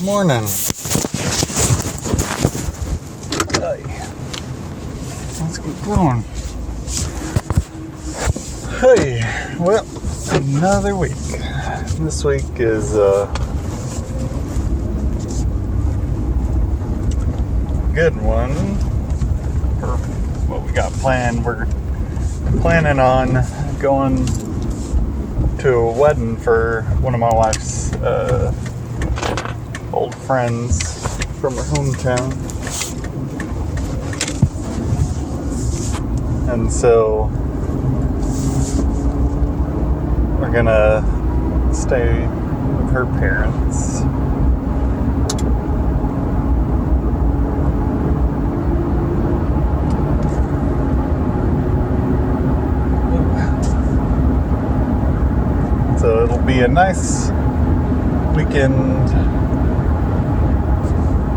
Morning. Hey. Let's get going. Hey, well, another week. This week is a good one for what we got planned. We're planning on going to a wedding for one of my wife's old friends from her hometown. And so we're gonna stay with her parents. So it'll be a nice weekend,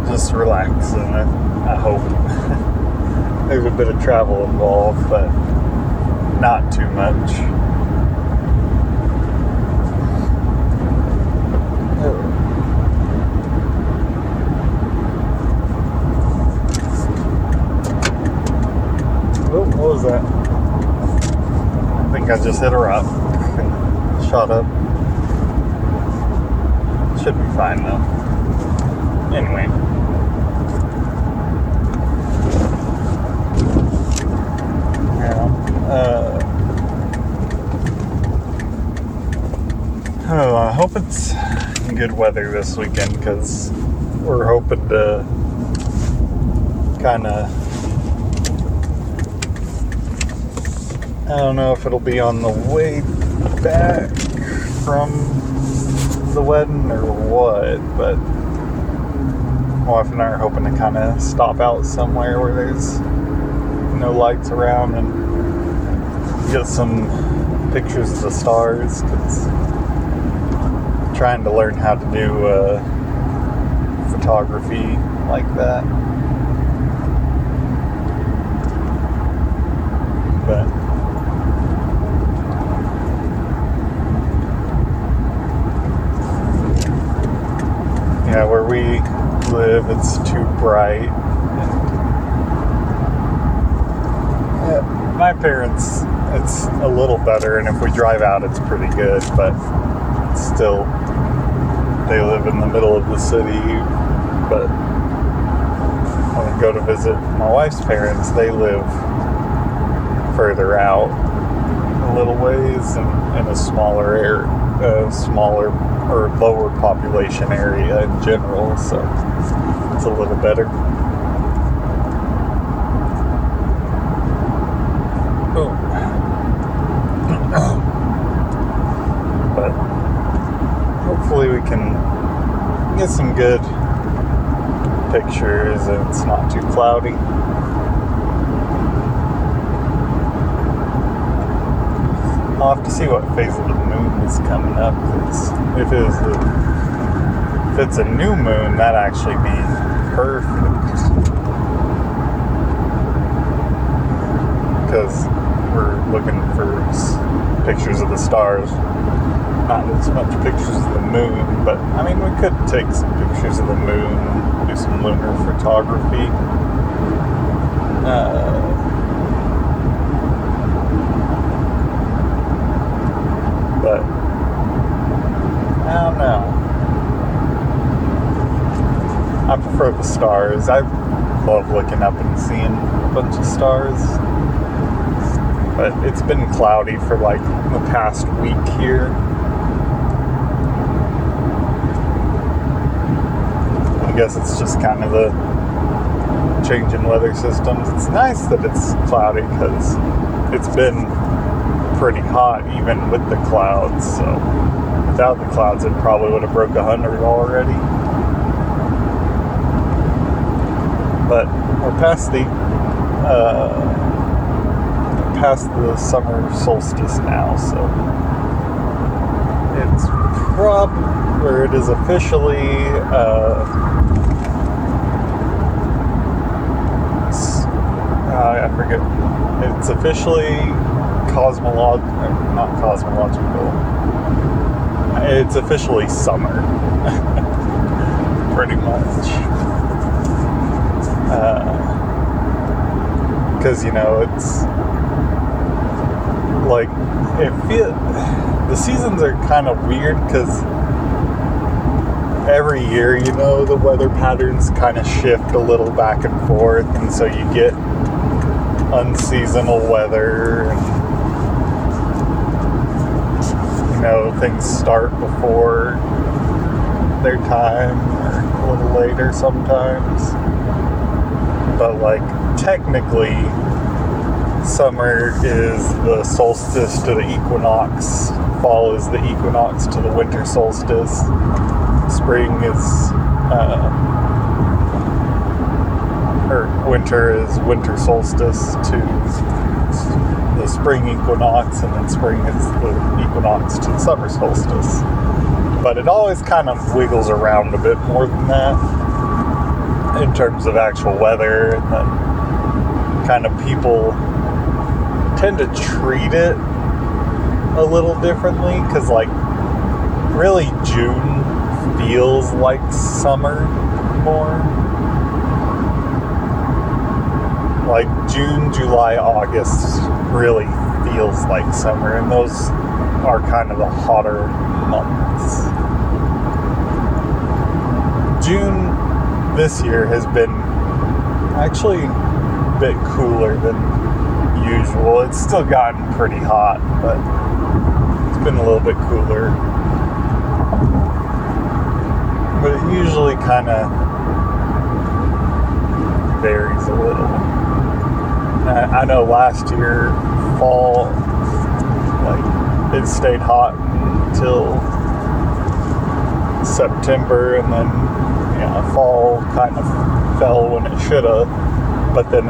just relaxing. I hope. There's a bit of travel involved, but not too much. Oh, what was that? I think I just hit a rock. Shot up. Should be fine though. Anyway. I hope it's good weather this weekend, because we're hoping to kind of, I don't know if it'll be on the way back from the wedding or what, but my wife and I are hoping to kind of stop out somewhere where there's no lights around and get some pictures of the stars, because I'm trying to learn how to do photography like that. But yeah, where we live, it's too bright. My parents, it's a little better, and if we drive out, it's pretty good, but still, they live in the middle of the city. But when we go to visit my wife's parents, they live further out a little ways and in a smaller area, smaller or lower population area in general, so it's a little better. But hopefully we can get some good pictures and it's not too cloudy. I'll have to see what phase of the moon is coming up. If it's a new moon, that'd actually be perfect, because we're looking for pictures of the stars, not as much pictures of the moon. But I mean, we could take some pictures of the moon, do some lunar photography. But I don't know. I prefer the stars. I love looking up and seeing a bunch of stars. But it's been cloudy for like the past week here. I guess it's just kind of the change in weather systems. It's nice that it's cloudy, because it's been pretty hot even with the clouds. So without the clouds, it probably would have broke 100 already. But we're past the summer solstice now, so it's where it is officially I forget. It's officially not cosmological. It's officially summer. pretty much. Because, it's like, the seasons are kind of weird because every year, the weather patterns kind of shift a little back and forth, and so you get unseasonal weather, and things start before their time or a little later sometimes. But like, technically, summer is the solstice to the equinox, fall is the equinox to the winter solstice, spring is or winter is winter solstice to the spring equinox, and then spring is the equinox to the summer solstice. But it always kind of wiggles around a bit more than that in terms of actual weather, and then kind of people tend to treat it a little differently, because like really June feels like summer more. Like June, July, August really feels like summer, and those are kind of the hotter months. June this year has been actually a bit cooler than usual. It's still gotten pretty hot, but it's been a little bit cooler. But it usually kind of varies a little. I know last year, fall, like, it stayed hot until September, and then, fall kind of fell when it should have, but then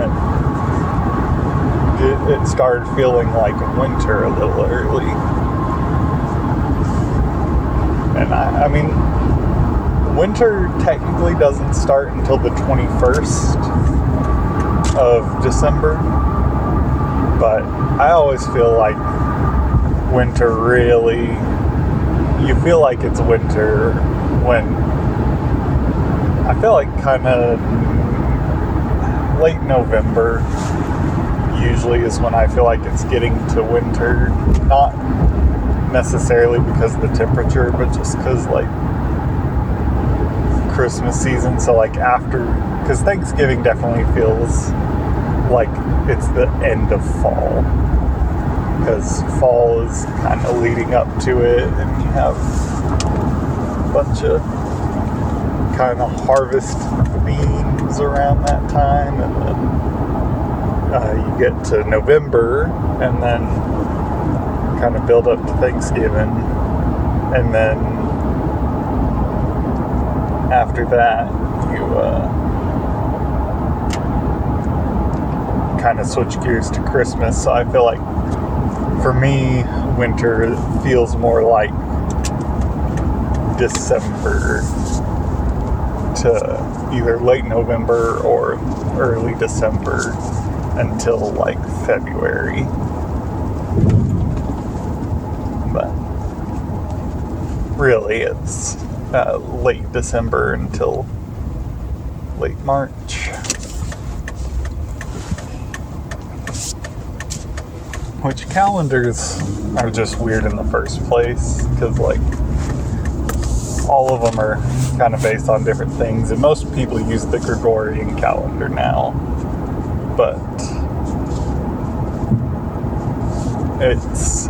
it started feeling like winter a little early. And I mean, winter technically doesn't start until the 21st of December, but I always feel like winter really, you feel like it's winter when, I feel like kind of late November usually is when I feel like it's getting to winter, not necessarily because of the temperature, but just because like Christmas season, so like after, because Thanksgiving definitely feels like it's the end of fall, because fall is kind of leading up to it, and you have a bunch of kind of harvest themes around that time, and then you get to November, and then kind of build up to Thanksgiving, and then after that you kind of switch gears to Christmas. So I feel like for me, winter feels more like December to either late November or early December until like February. But really it's late December until late March. Which calendars are just weird in the first place, because like all of them are kind of based on different things, and most people use the Gregorian calendar now, but it's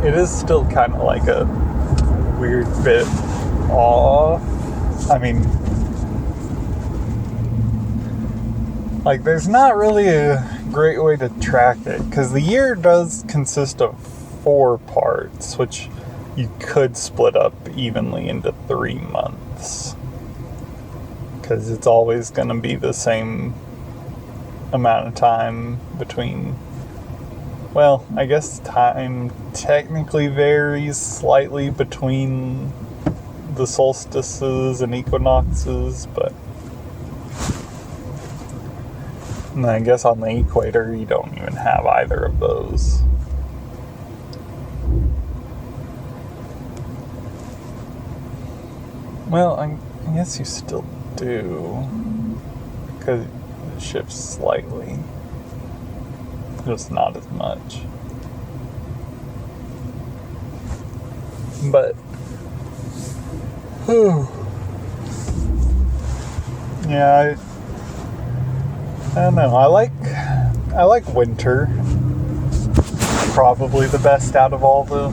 it is still kind of like a weird bit off. I mean, like, there's not really a great way to track it, because the year does consist of 4 parts, which you could split up evenly into 3 months, because it's always going to be the same amount of time between, well, I guess time technically varies slightly between the solstices and equinoxes, but and I guess on the equator you don't even have either of those. Well, I guess you still do, because it shifts slightly, just not as much. But, yeah, I don't know. I like winter. Probably the best out of all the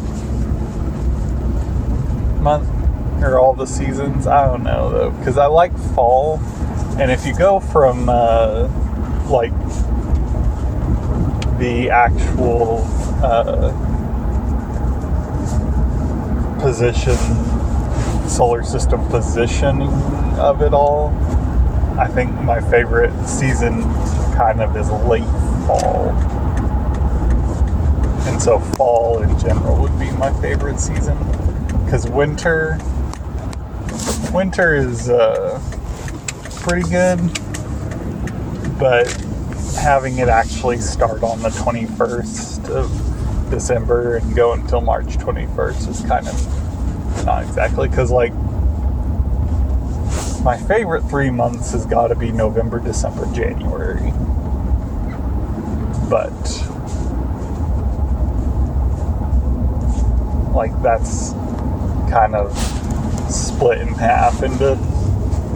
month or all the seasons. I don't know though, because I like fall, and if you go from like the actual position, solar system positioning of it all, I think my favorite season kind of is late fall. And so fall in general would be my favorite season. Because winter is pretty good, but having it actually start on the 21st of December and go until March 21st is kind of not exactly, because like my favorite 3 months has got to be November, December, January. But like that's kind of split in half into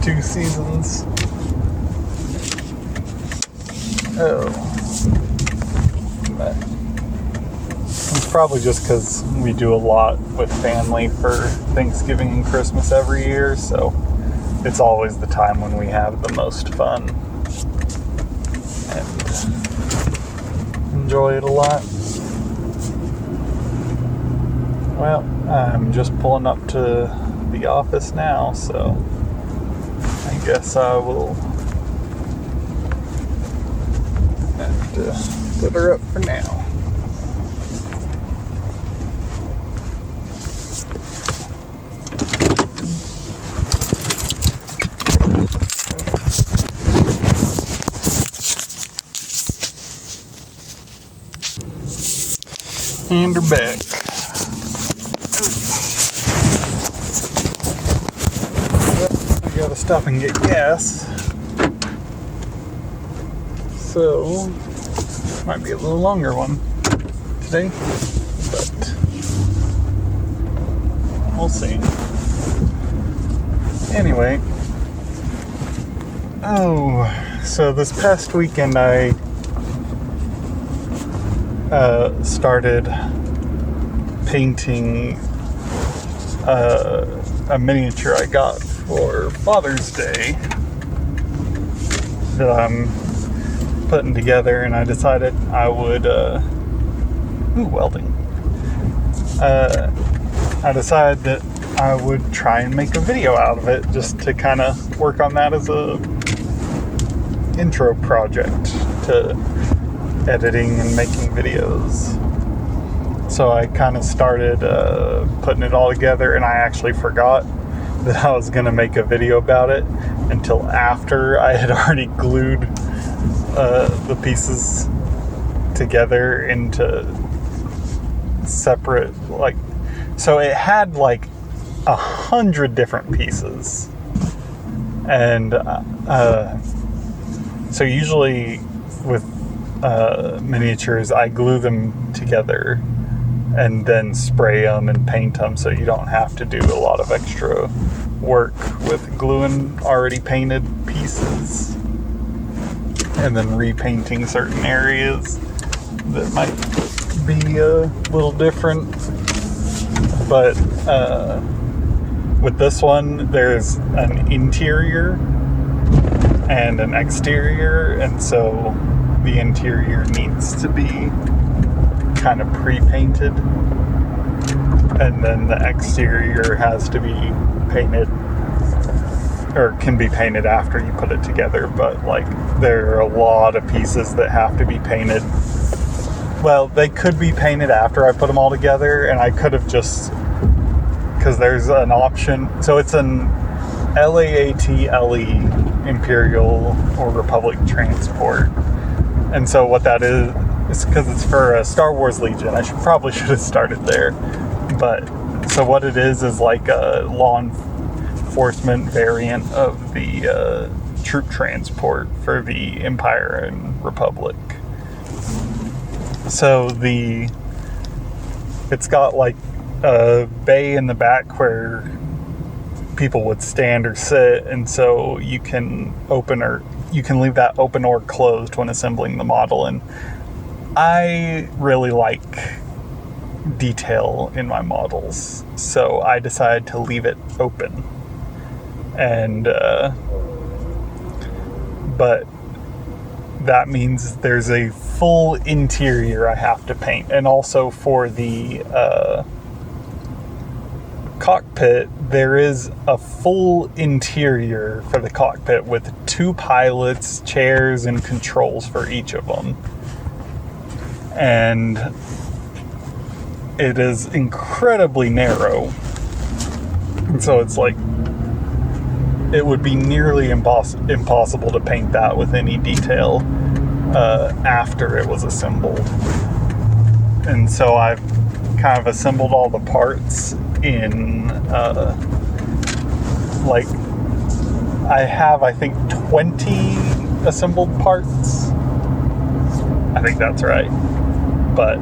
2 seasons. But it's probably just because we do a lot with family for Thanksgiving and Christmas every year, so it's always the time when we have the most fun and enjoy it a lot. Well, I'm just pulling up to the office now, so I guess I will have to put her up for now. And her back. I gotta stop and get gas. So, might be a little longer one today, but we'll see. Anyway, so this past weekend I started painting a miniature I got for Father's Day that I'm putting together, and I decided I would welding. I decided that I would try and make a video out of it, just to kind of work on that as a intro project to editing and making videos. So I kind of started putting it all together, and I actually forgot that I was going to make a video about it until after I had already glued the pieces together into separate, like, so it had like 100 different pieces, and so usually with miniatures I glue them together and then spray them and paint them, so you don't have to do a lot of extra work with gluing already painted pieces and then repainting certain areas that might be a little different. But with this one, there's an interior and an exterior, and so the interior needs to be kind of pre-painted, and then the exterior has to be painted, or can be painted after you put it together. But like, there are a lot of pieces that have to be painted. Well, they could be painted after I put them all together, and I could have just, because there's an option. So it's an LAATLE, Imperial or Republic Transport. And so what that is because it's for Star Wars Legion. I probably should have started there. But so what it is like a law reinforcement variant of the troop transport for the Empire and Republic. So it's got like a bay in the back where people would stand or sit, and so you can leave that open or closed when assembling the model. And I really like detail in my models, so I decided to leave it open. And but that means there's a full interior I have to paint. And also for the cockpit, there is a full interior for the cockpit with 2 pilots, chairs, and controls for each of them. And it is incredibly narrow. And so it's like, it would be nearly impossible to paint that with any detail after it was assembled. And so I've kind of assembled all the parts in I have, I think, 20 assembled parts. I think that's right. But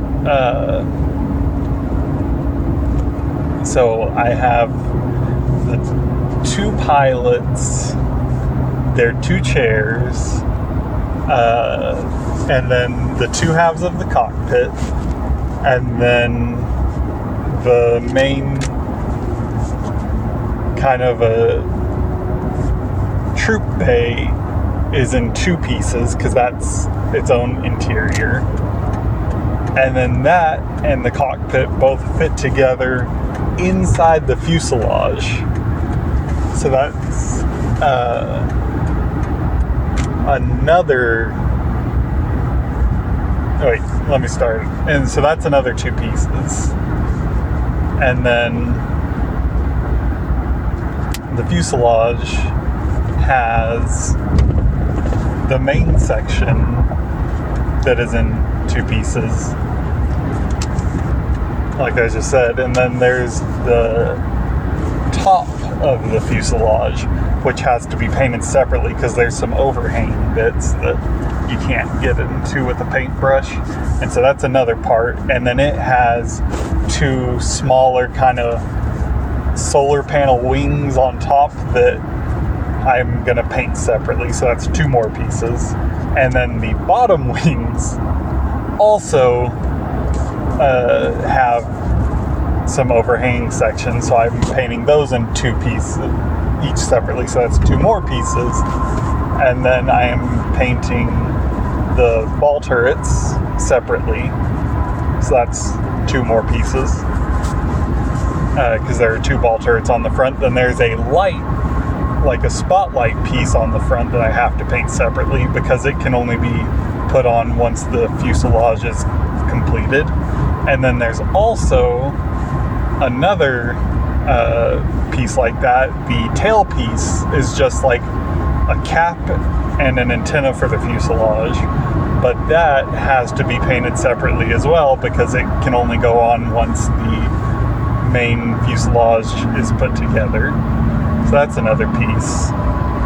so I have the 2 pilots, their 2 chairs, and then the 2 halves of the cockpit, and then the main kind of a troop bay is in 2 pieces because that's its own interior. And then that and the cockpit both fit together inside the fuselage. So that's another... Oh, wait, let me start. And so that's another 2 pieces. And then the fuselage has the main section that is in 2 pieces, like I just said, and then there's the top of the fuselage, which has to be painted separately because there's some overhanging bits that you can't get into with a paintbrush, and so that's another part. And then it has 2 smaller kind of solar panel wings on top that I'm gonna paint separately, so that's 2 more pieces. And then the bottom wings also have some overhanging sections, so I'm painting those in 2 pieces each separately, so that's 2 more pieces. And then I am painting the ball turrets separately, so that's 2 more pieces, because there are 2 ball turrets on the front. Then there's a light, like a spotlight piece on the front, that I have to paint separately because it can only be put on once the fuselage is completed. And then there's also another piece like that. The tail piece is just like a cap and an antenna for the fuselage, but that has to be painted separately as well because it can only go on once the main fuselage is put together. So that's another piece.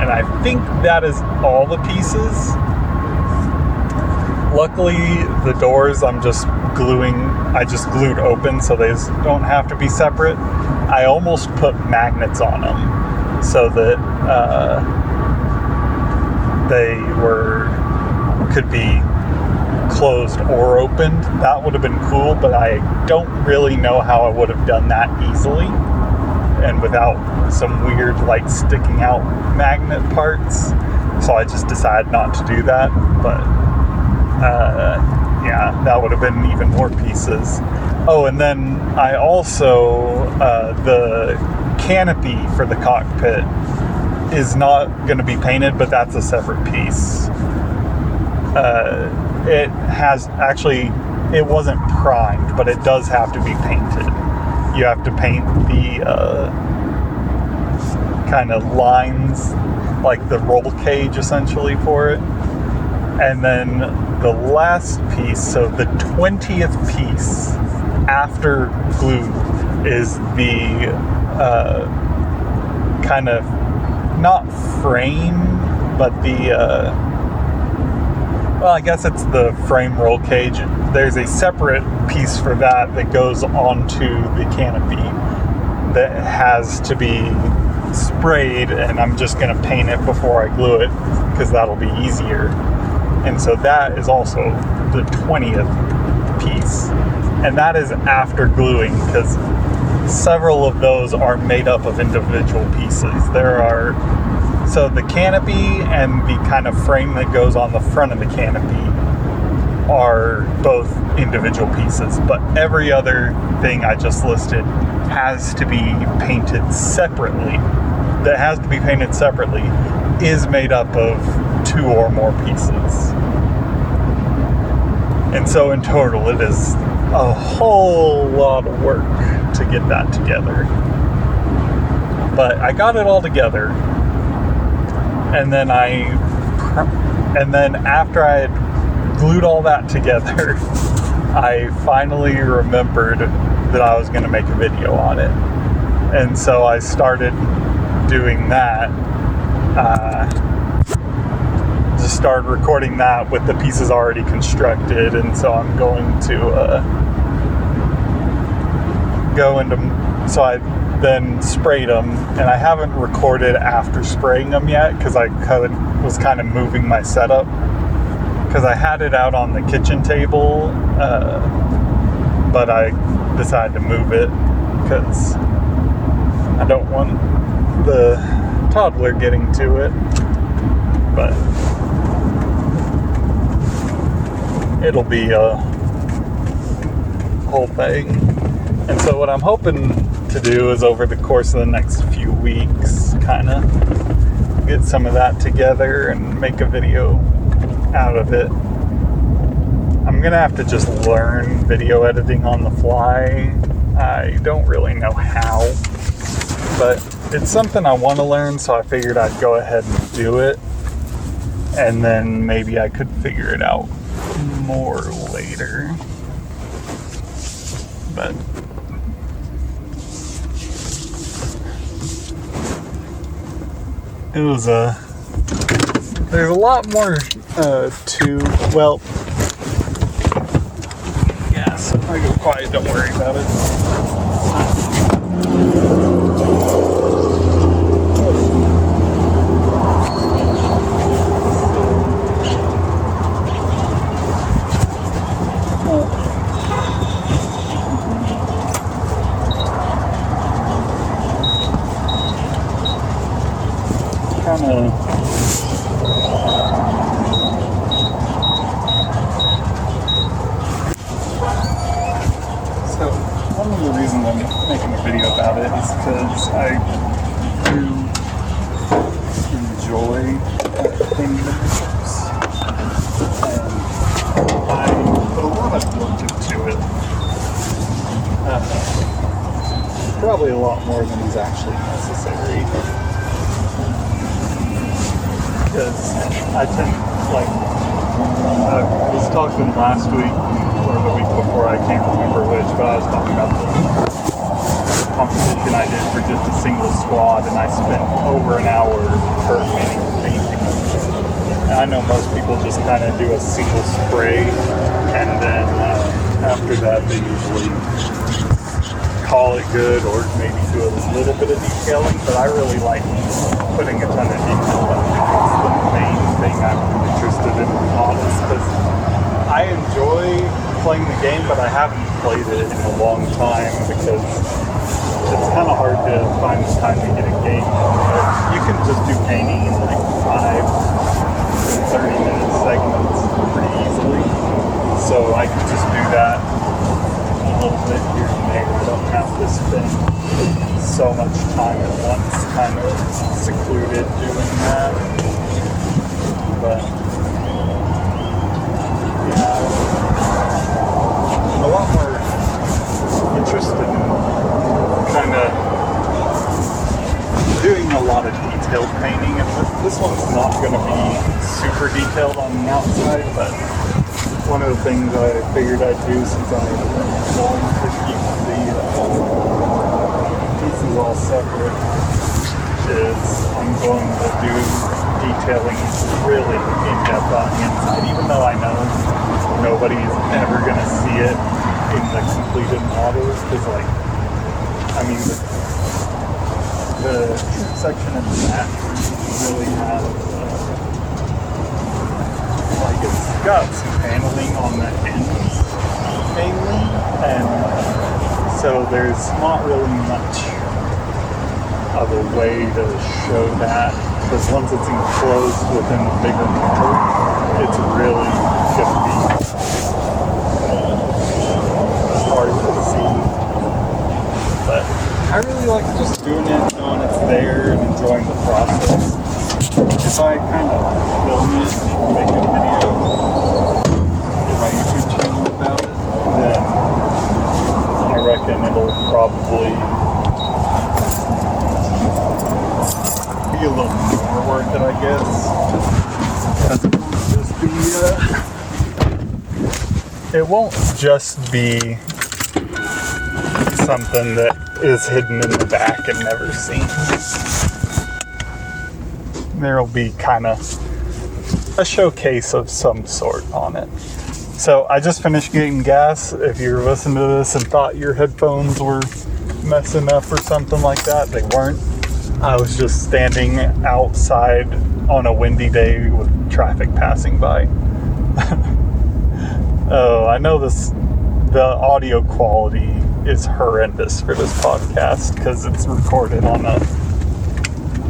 And I think that is all the pieces. Luckily, the doors I just glued open so they don't have to be separate. I almost put magnets on them so that they could be closed or opened. That would have been cool, but I don't really know how I would have done that easily and without some weird like sticking out magnet parts. So I just decided not to do that. But yeah, that would have been even more pieces. Oh, and then I also, the canopy for the cockpit is not going to be painted, but that's a separate piece. It wasn't primed, but it does have to be painted. You have to paint the kind of lines, like the roll cage essentially for it. And then the last piece, so the 20th piece after glue, is the kind of, not frame, but the, well, I guess it's the frame roll cage. There's a separate piece for that goes onto the canopy that has to be sprayed, and I'm just going to paint it before I glue it because that'll be easier. And so that is also the 20th piece, and that is after gluing, because several of those are made up of individual pieces. So the canopy and the kind of frame that goes on the front of the canopy are both individual pieces, but every other thing I just listed has to be painted separately. That has to be painted separately is made up of 2 or more pieces. And so in total, it is a whole lot of work to get that together. But I got it all together. And then after I had glued all that together, I finally remembered that I was going to make a video on it. And so I started doing that. Just started recording that with the pieces already constructed. And so I'm going to so I then sprayed them, and I haven't recorded after spraying them yet because I was kind of moving my setup, because I had it out on the kitchen table, but I decided to move it because I don't want the toddler getting to it. But it'll be a whole thing. And so what I'm hoping to do is, over the course of the next few weeks, kind of get some of that together and make a video out of it. I'm gonna have to just learn video editing on the fly. I don't really know how, but it's something I want to learn, so I figured I'd go ahead and do it, and then maybe I could figure it out more later. But it was there's a lot more well, yeah, so if I go quiet, don't worry about it. So one of the reasons I'm making a video about it is because I do enjoy painting miniatures, and I put a lot of work into it. Probably a lot more than is actually necessary. Because I tend, like, I was talking last week, or the week before, I can't remember which, but I was talking about the competition I did for just a single squad, and I spent over an hour per mini painting. And I know most people just kind of do a single spray, and then after that they usually call it good, or maybe do a little bit of detailing, but I really like putting a ton of detail on it. It's the main thing I'm interested in with models, because I enjoy playing the game, but I haven't played it in a long time, because it's kind of hard to find the time to get a game. But you can just do painting in like 5 to 30-minute segments pretty easily, so I can just do that a little bit here and there. I don't have to spend so much time at once kind of secluded doing that. But yeah, I'm a lot more interested in kind of doing a lot of detailed painting, and this one's not going to be super detailed on the outside, but one of the things I figured I'd do, since I'm going to keep the pieces all separate, is I'm going to do detailing really in-depth on the inside, even though I know nobody's ever going to see it in the completed model, because the section in the back really has it's got some paneling on the ends mainly, and so there's not really much of a way to show that, because once it's enclosed within the bigger model, it's really going to be hard to see. But I really like just doing it, knowing it's there, and enjoying the process. If I kind of film it and make a video in my YouTube channel about it, then I reckon it'll probably be a little more worth it, I guess. It won't just be something that is hidden in the back and never seen. There'll be kind of a showcase of some sort on it. So I just finished getting gas. If you're listening to this and thought your headphones were messing up or something like that, they weren't. I was just standing outside on a windy day with traffic passing by. Oh, I know the audio quality is horrendous for this podcast because it's recorded on a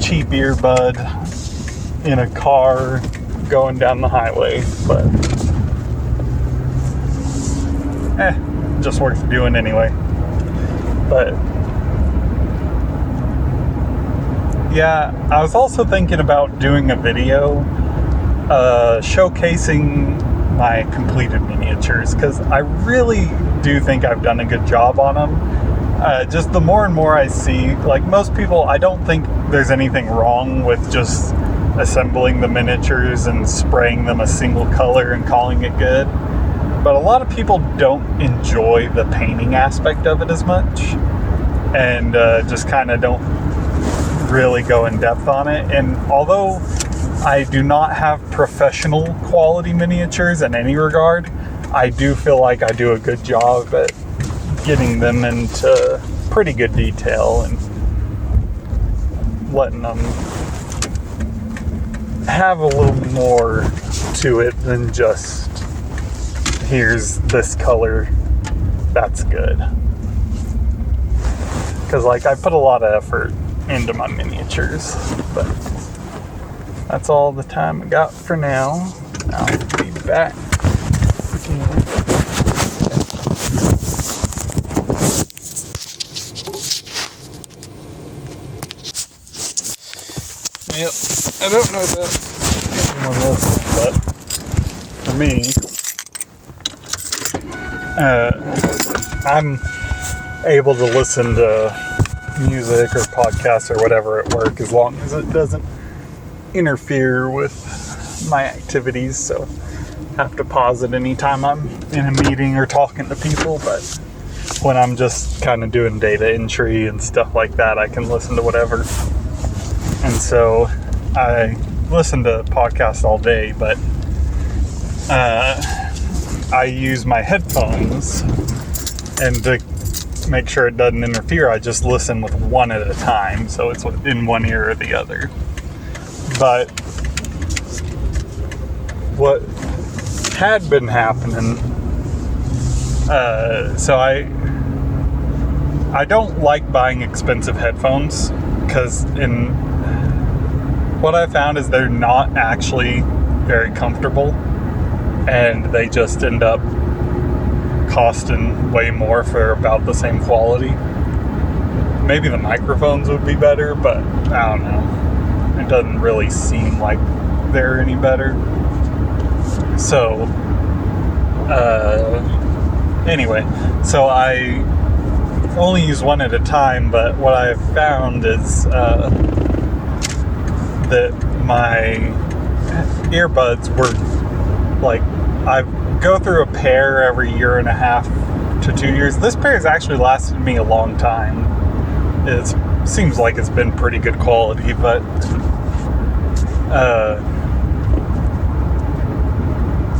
cheap earbud in a car going down the highway, but just worth doing anyway. But yeah, I was also thinking about doing a video showcasing my completed miniatures, because I really do think I've done a good job on them. Just the more and more I see, like most people, I don't think there's anything wrong with just assembling the miniatures and spraying them a single color and calling it good. But a lot of people don't enjoy the painting aspect of it as much, and just kind of don't really go in depth on it. And although I do not have professional quality miniatures in any regard, I do feel like I do a good job at getting them into pretty good detail and letting them have a little more to it than just, here's this color, that's good. Because I put a lot of effort into my miniatures, but that's all the time I got for now. I'll be back. Yep, I don't know about anyone else, but for me, I'm able to listen to music or podcasts or whatever at work as long as it doesn't interfere with my activities. So I have to pause it anytime I'm in a meeting or talking to people, but when I'm just kind of doing data entry and stuff like that, I can listen to whatever. And so I listen to podcasts all day, but I use my headphones, and to make sure it doesn't interfere, I just listen with one at a time, so it's in one ear or the other. But what had been happening, so I don't like buying expensive headphones, because what I found is they're not actually very comfortable, and they just end up costing way more for about the same quality. Maybe the microphones would be better, but I don't know. It doesn't really seem like they're any better. So, anyway, so I only use one at a time, but what I've found is that my earbuds were I go through a pair every 1.5 to 2 years. This pair has actually lasted me a long time. It's seems like it's been pretty good quality, but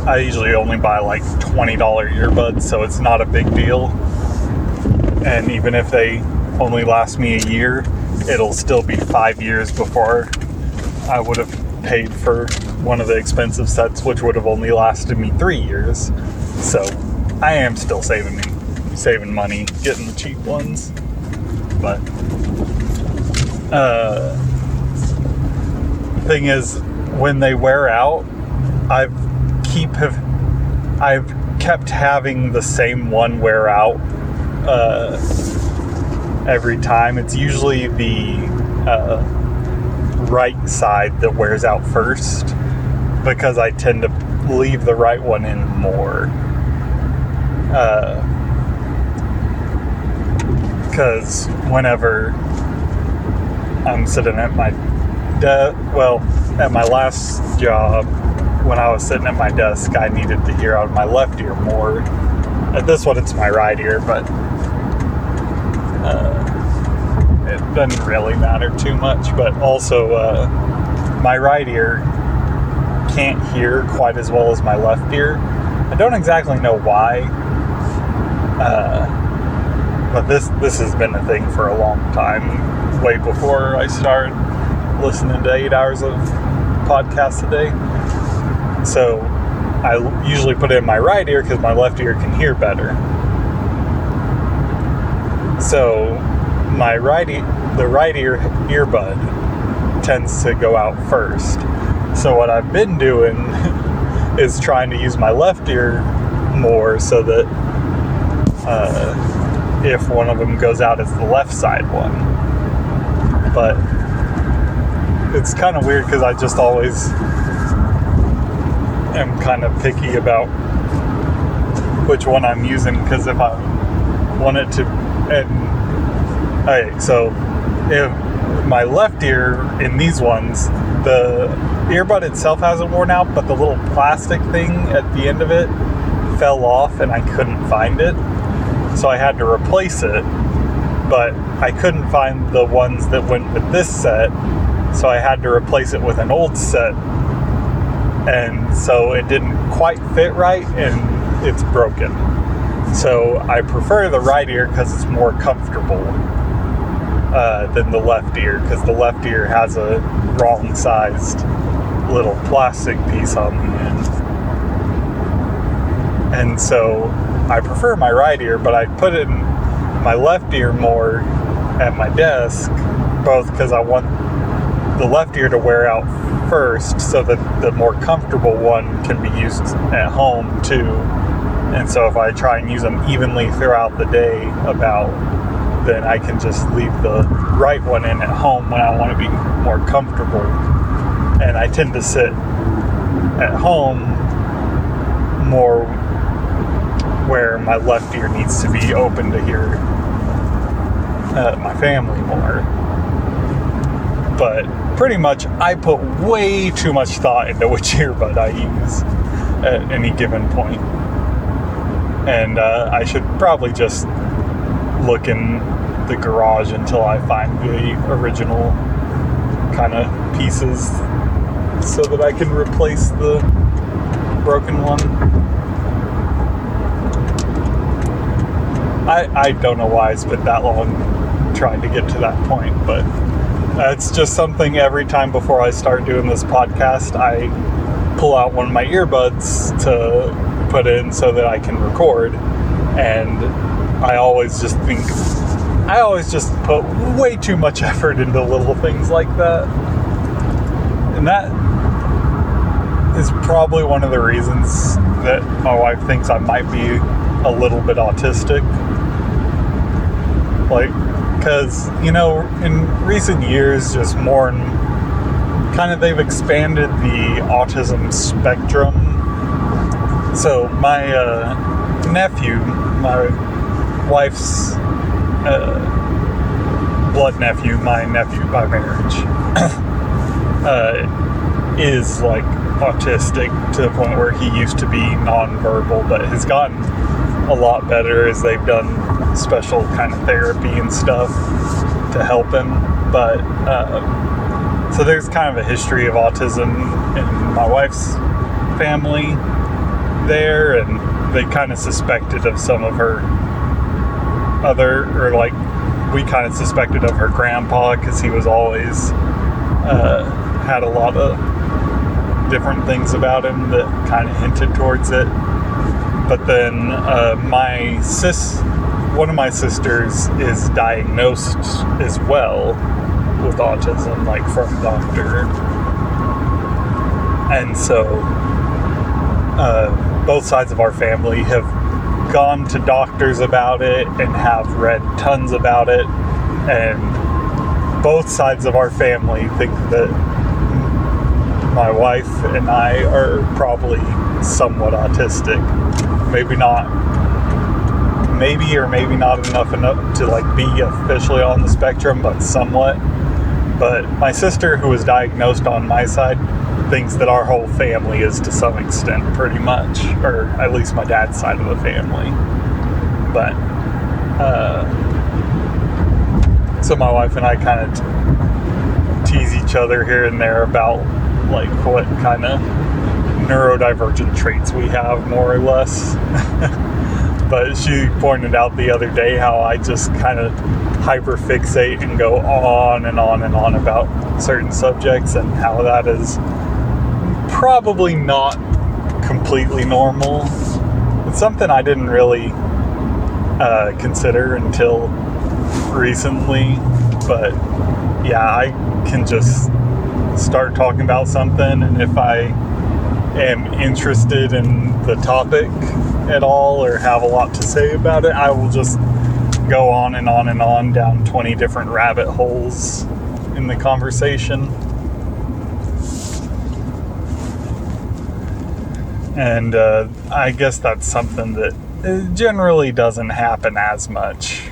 I usually only buy like $20 earbuds, so it's not a big deal. And even if they only last me a year, it'll still be 5 years before I would have paid for one of the expensive sets, which would have only lasted me 3 years. So I am still saving money getting the cheap ones. But thing is, when they wear out, I've kept having the same one wear out every time. It's usually the right side that wears out first, because I tend to leave the right one in more. Because whenever I'm sitting at my at my last job, when I was sitting at my desk, I needed to hear out of my left ear more. At this one, it's my right ear, but it doesn't really matter too much. But also, my right ear can't hear quite as well as my left ear. I don't exactly know why, but this has been a thing for a long time, way before I started listening to 8 hours of podcasts a day. So I usually put it in my right ear because my left ear can hear better. So the right ear earbud tends to go out first. So what I've been doing is trying to use my left ear more, so that if one of them goes out, it's the left side one. But it's kind of weird because I just always am kind of picky about which one I'm using, because if I want it to, so if my left ear in these ones, the earbud itself hasn't worn out, but the little plastic thing at the end of it fell off and I couldn't find it, so I had to replace it. But I couldn't find the ones that went with this set, so I had to replace it with an old set, and so it didn't quite fit right and it's broken. So I prefer the right ear because it's more comfortable than the left ear, because the left ear has a wrong sized little plastic piece on the end. And so I prefer my right ear, but I put it in my left ear more at my desk, both because I want the left ear to wear out first, so that the more comfortable one can be used at home too. And so if I try and use them evenly throughout the day then I can just leave the right one in at home when I want to be more comfortable. And I tend to sit at home more where my left ear needs to be open to hear my family more. But pretty much I put way too much thought into which earbud I use at any given point. And I should probably just look in the garage until I find the original kind of pieces, so that I can replace the broken one. I don't know why I spent that long trying to get to that point, but it's just something every time before I start doing this podcast, I pull out one of my earbuds to put in so that I can record. And I always just put way too much effort into little things like that. And that is probably one of the reasons that my wife thinks I might be a little bit autistic. Because, in recent years, just more and kind of they've expanded the autism spectrum. So my nephew, my wife's blood nephew, my nephew by marriage, is autistic to the point where he used to be nonverbal, but has gotten a lot better as they've done special kind of therapy and stuff. to help him. But so there's kind of a history of autism in my wife's family there, and they kind of suspected of some of her we kind of suspected of her grandpa, because he was always had a lot of different things about him that kind of hinted towards it. But then one of my sisters is diagnosed as well with autism, like from a doctor. And so both sides of our family have gone to doctors about it and have read tons about it, and both sides of our family think that my wife and I are probably somewhat autistic. Maybe or maybe not enough to like be officially on the spectrum, but somewhat. But my sister, who was diagnosed on my side, thinks that our whole family is to some extent pretty much, or at least my dad's side of the family. But so my wife and I kind of tease each other here and there about like what kind of neurodivergent traits we have, more or less. But she pointed out the other day how I just kind of hyperfixate and go on and on and on about certain subjects, and how that is probably not completely normal. It's something I didn't really consider until recently, but yeah, I can just start talking about something, and if I am interested in the topic at all or have a lot to say about it, I will just go on and on and on down 20 different rabbit holes in the conversation. And I guess that's something that generally doesn't happen as much.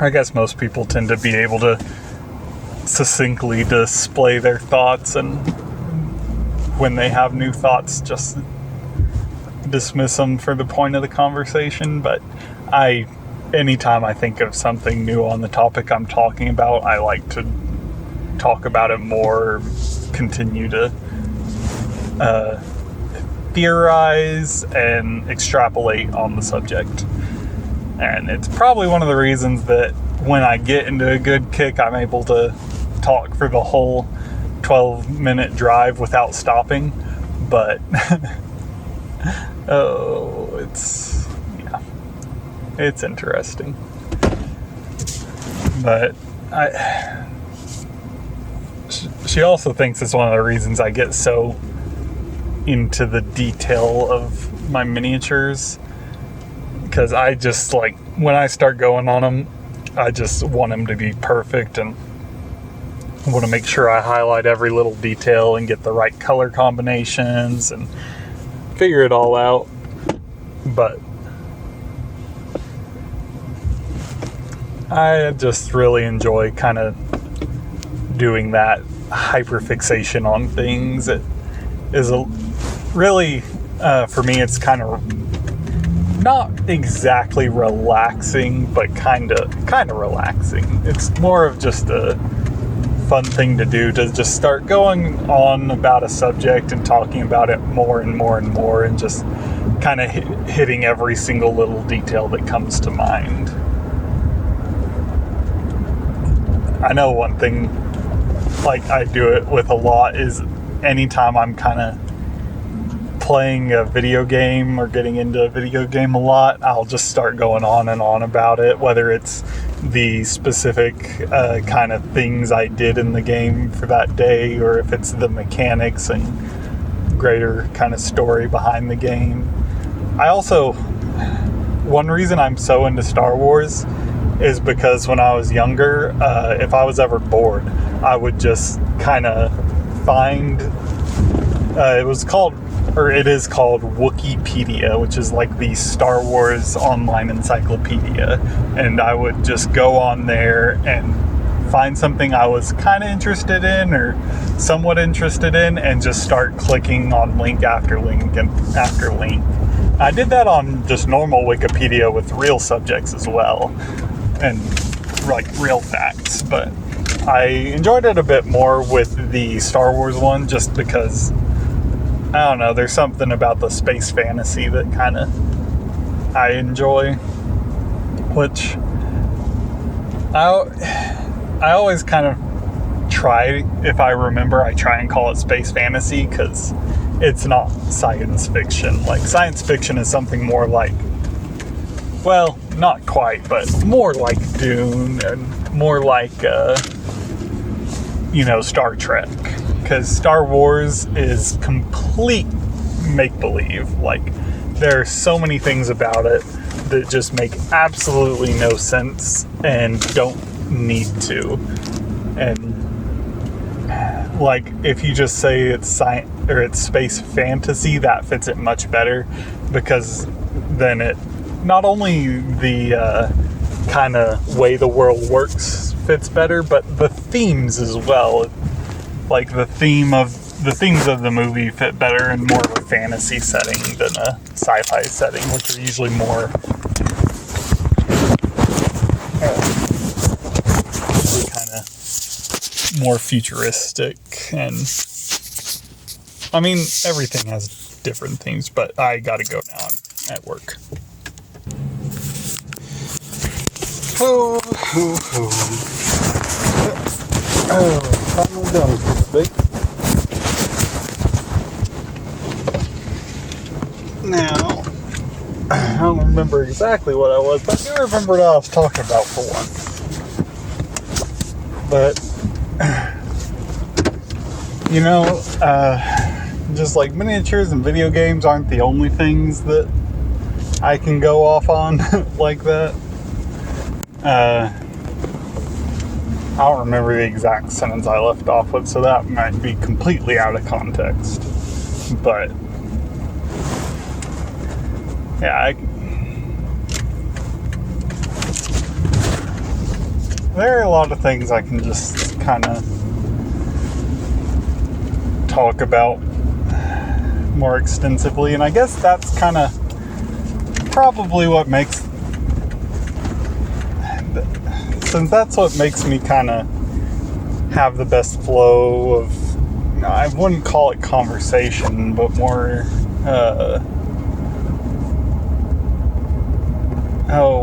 I guess most people tend to be able to succinctly display their thoughts, and when they have new thoughts, just dismiss them for the point of the conversation. But anytime I think of something new on the topic I'm talking about, I like to talk about it more, continue to theorize and extrapolate on the subject. And it's probably one of the reasons that when I get into a good kick, I'm able to talk for the whole 12-minute drive without stopping. But it's interesting. But she also thinks it's one of the reasons I get so into the detail of my miniatures, because I just, like, when I start going on them, I just want them to be perfect, and want to make sure I highlight every little detail and get the right color combinations and figure it all out. But I just really enjoy kind of doing that hyperfixation on things. It is really, for me, it's kind of not exactly relaxing, but kind of relaxing. It's more of just a fun thing to do, to just start going on about a subject and talking about it more and more and more, and just kind of hitting every single little detail that comes to mind. I know one thing, like, I do it with a lot, is anytime I'm kind of playing a video game or getting into a video game a lot, I'll just start going on and on about it, whether it's the specific kind of things I did in the game for that day, or if it's the mechanics and greater kind of story behind the game. I also, one reason I'm so into Star Wars is because when I was younger, if I was ever bored, I would just kind of find, it is called Wikipedia, which is like the Star Wars online encyclopedia, and I would just go on there and find something I was kind of interested in or somewhat interested in, and just start clicking on link after link and after link. I did that on just normal Wikipedia with real subjects as well, and like real facts, but I enjoyed it a bit more with the Star Wars one, just because, I don't know, there's something about the space fantasy that kind of I enjoy, which I always kind of try, if I remember, I try and call it space fantasy, because it's not science fiction. Like, science fiction is something more like, well, not quite, but more like Dune, and more like, Star Trek. Because Star Wars is complete make-believe. Like, there are so many things about it that just make absolutely no sense and don't need to. And like, if you just say it's science or it's space fantasy, that fits it much better, because then it not only the kind of way the world works fits better, but the themes as well. Like, the themes of the movie fit better in more of a fantasy setting than a sci-fi setting, which are usually more kind of more futuristic. And I mean, everything has different themes, but I gotta go now. I'm at work. Oh, finally done with this thing. Now, I don't remember exactly what I was, but I do remember what I was talking about for once. But, just like miniatures and video games aren't the only things that I can go off on like that. I don't remember the exact sentence I left off with, so that might be completely out of context. But yeah, there are a lot of things I can just kind of talk about more extensively, and I guess that's kind of probably what makes, since that's what makes me kind of have the best flow of, I wouldn't call it conversation, but more,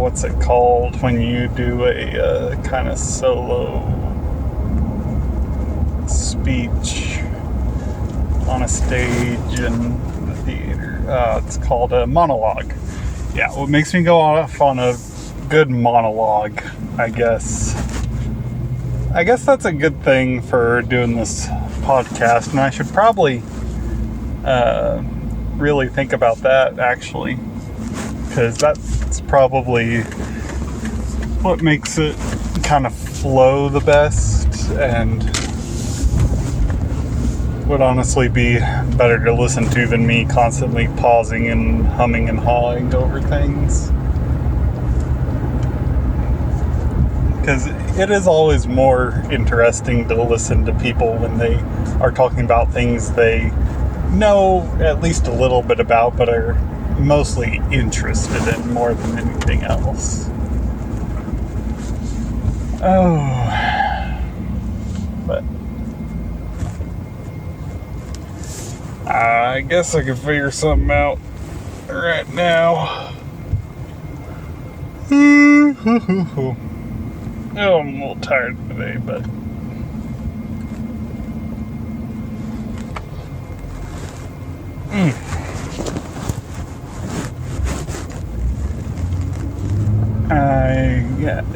what's it called when you do a kind of solo speech on a stage in the theater? It's called a monologue. Yeah, what makes me go off on a good monologue, I guess. I guess that's a good thing for doing this podcast, and I should probably really think about that, actually, because that's probably what makes it kind of flow the best, and would honestly be better to listen to than me constantly pausing and humming and hawing over things. Because it is always more interesting to listen to people when they are talking about things they know at least a little bit about, but are mostly interested in more than anything else. But I guess I can figure something out right now. Oh, I'm a little tired today, but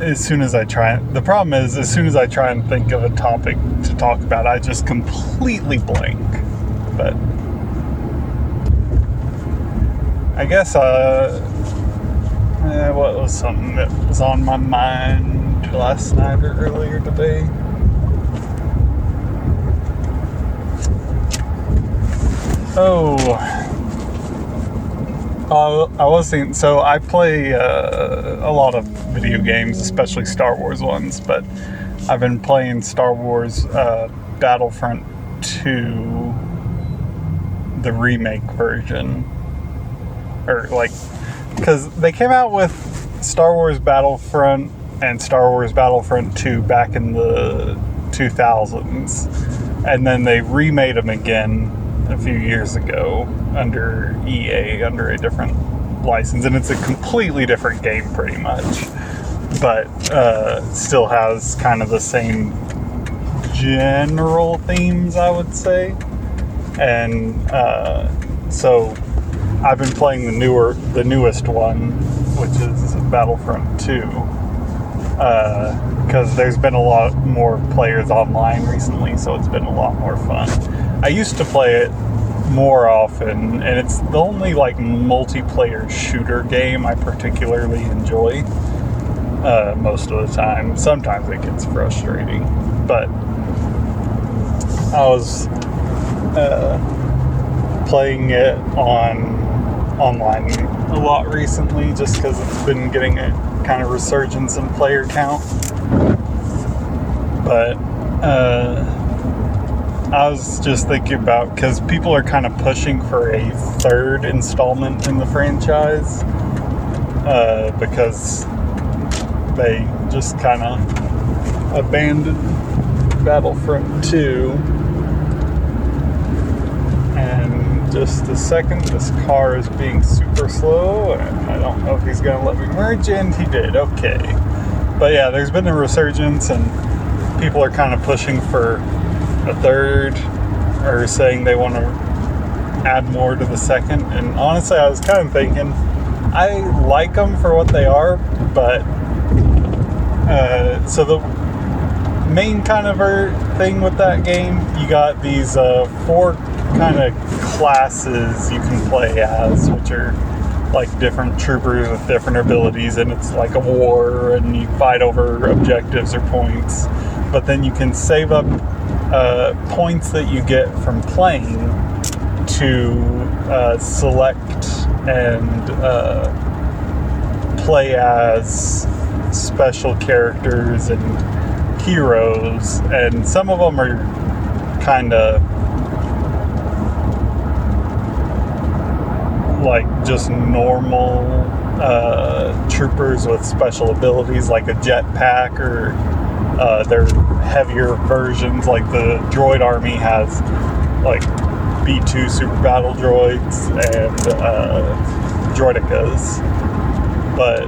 as soon as I try, the problem is, as soon as I try and think of a topic to talk about, I just completely blank. But I guess what was something that was on my mind last night or earlier today? I was thinking, so I play a lot of video games, especially Star Wars ones, but I've been playing Star Wars Battlefront 2, the remake version. Or, like, because they came out with Star Wars Battlefront and Star Wars Battlefront 2 back in the 2000s. And then they remade them again a few years ago under EA, under a different license. And it's a completely different game pretty much. But still has kind of the same general themes, I would say. And so I've been playing the newest one, which is Battlefront 2, because there's been a lot more players online recently, so it's been a lot more fun. I used to play it more often, and it's the only like multiplayer shooter game I particularly enjoy most of the time. Sometimes it gets frustrating, but I was playing it online a lot recently just because it's been getting a kind of resurgence in player count. But I was just thinking about, because people are kind of pushing for a third installment in the franchise because they just kind of abandoned Battlefront 2. And just a second, this car is being super slow, and I don't know if he's going to let me merge in. He did, okay. But yeah, there's been a resurgence, and people are kind of pushing for a third, or saying they want to add more to the second. And honestly, I was kind of thinking, I like them for what they are, but so the main kind of thing with that game, you got these 4 kind of classes you can play as, which are like different troopers with different abilities, and it's like a war, and you fight over objectives or points. But then you can save up points that you get from playing to select and play as special characters and heroes, and some of them are kind of like just normal troopers with special abilities, like a jetpack, or they're heavier versions, like the droid army has like B2 super battle droids and droidicas. But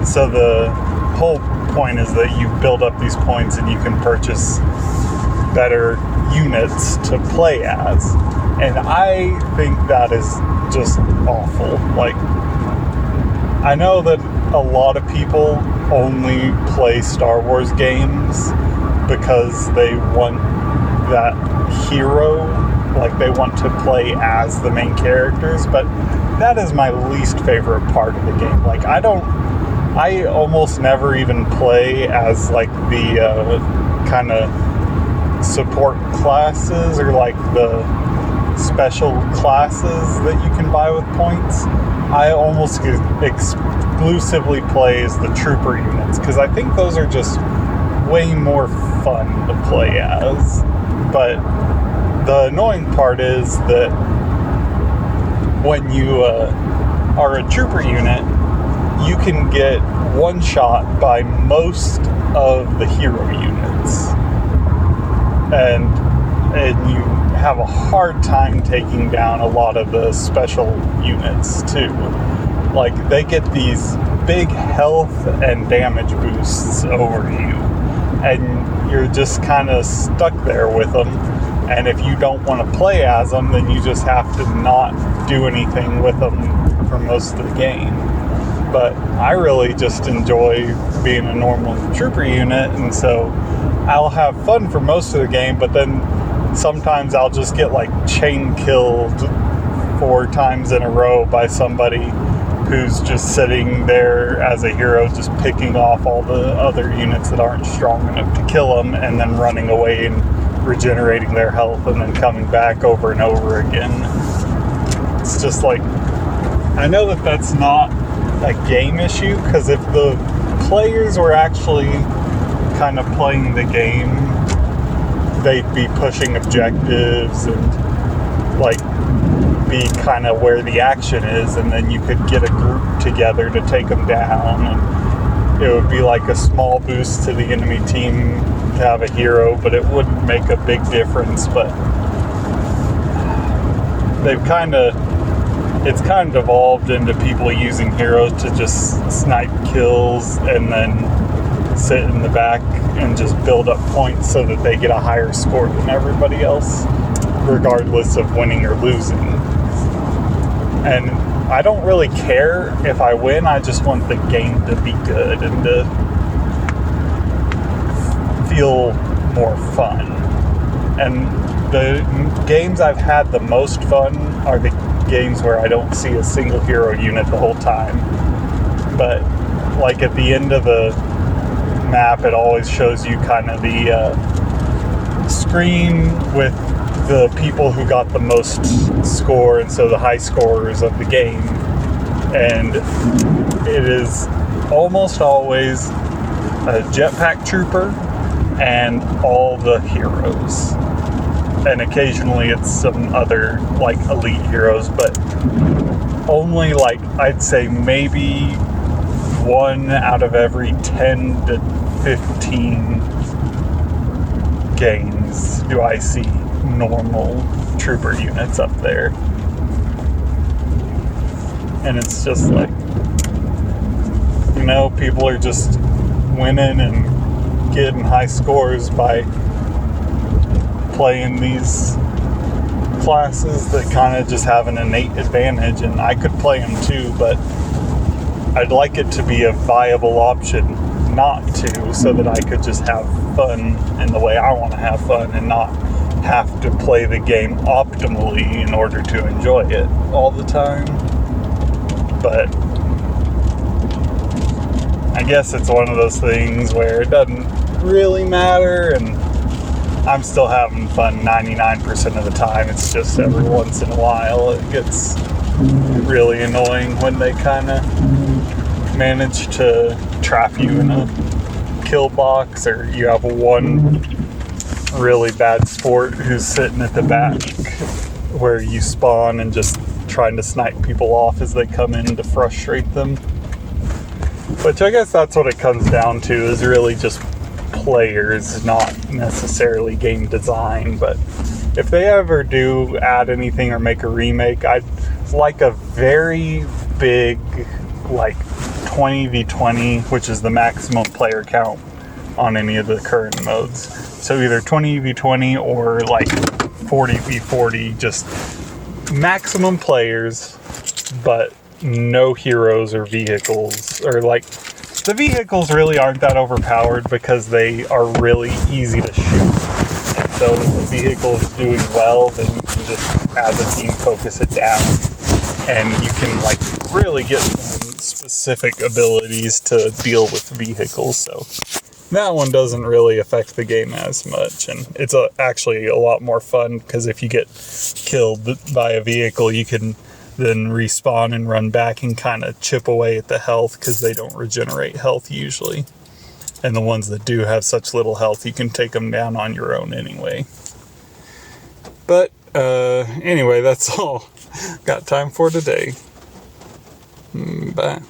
so the whole point is that you build up these points and you can purchase better units to play as. And I think that is just awful. Like, I know that a lot of people only play Star Wars games because they want that hero, like they want to play as the main characters, but that is my least favorite part of the game. Like, I almost never even play as like the kind of support classes, or like the special classes that you can buy with points. I almost exclusively play as the trooper units, because I think those are just way more fun to play as. But the annoying part is that when you are a trooper unit, you can get one shot by most of the hero units, and you have a hard time taking down a lot of the special units too. Like, they get these big health and damage boosts over you, and you're just kind of stuck there with them. And if you don't want to play as them, then you just have to not do anything with them for most of the game. But I really just enjoy being a normal trooper unit, and so I'll have fun for most of the game, but then sometimes I'll just get like chain killed 4 times in a row by somebody who's just sitting there as a hero, just picking off all the other units that aren't strong enough to kill them, and then running away and regenerating their health, and then coming back over and over again. It's just like, I know that that's not a game issue, because if the players were actually kind of playing the game, they'd be pushing objectives and like be kind of where the action is, and then you could get a group together to take them down, and it would be like a small boost to the enemy team to have a hero, but it wouldn't make a big difference. But it's kind of evolved into people using heroes to just snipe kills and then sit in the back and just build up points so that they get a higher score than everybody else, regardless of winning or losing. And I don't really care if I win, I just want the game to be good and to feel more fun. And the games I've had the most fun are the games where I don't see a single hero unit the whole time. But like at the end of the map, it always shows you kind of the screen with the people who got the most score, and so the high scorers of the game. And it is almost always a jetpack trooper and all the heroes. And occasionally it's some other like elite heroes, but only like I'd say maybe 1 out of every 10 to 15 games do I see normal trooper units up there. And it's just like, you know, people are just winning and getting high scores by playing these classes that kind of just have an innate advantage, and I could play them too, but I'd like it to be a viable option not to, so that I could just have fun in the way I want to have fun and not have to play the game optimally in order to enjoy it all the time. But I guess it's one of those things where it doesn't really matter, and I'm still having fun 99% of the time. It's just every once in a while it gets really annoying when they kind of manage to trap you in a kill box, or you have one really bad sport who's sitting at the back where you spawn and just trying to snipe people off as they come in to frustrate them. Which I guess that's what it comes down to, is really just players, not necessarily game design. But if they ever do add anything or make a remake, I'd like a very big, like 20v20, which is the maximum player count on any of the current modes. So either 20v20 or like 40v40, just maximum players, but no heroes or vehicles. Or like, the vehicles really aren't that overpowered because they are really easy to shoot. And so if the vehicle is doing well, then you can just, as a team, focus it down. And you can like really get some specific abilities to deal with vehicles. So that one doesn't really affect the game as much, and it's actually a lot more fun, because if you get killed by a vehicle, you can then respawn and run back and kind of chip away at the health, because they don't regenerate health usually. And the ones that do have such little health, you can take them down on your own anyway. But anyway, that's all got time for today. Bye.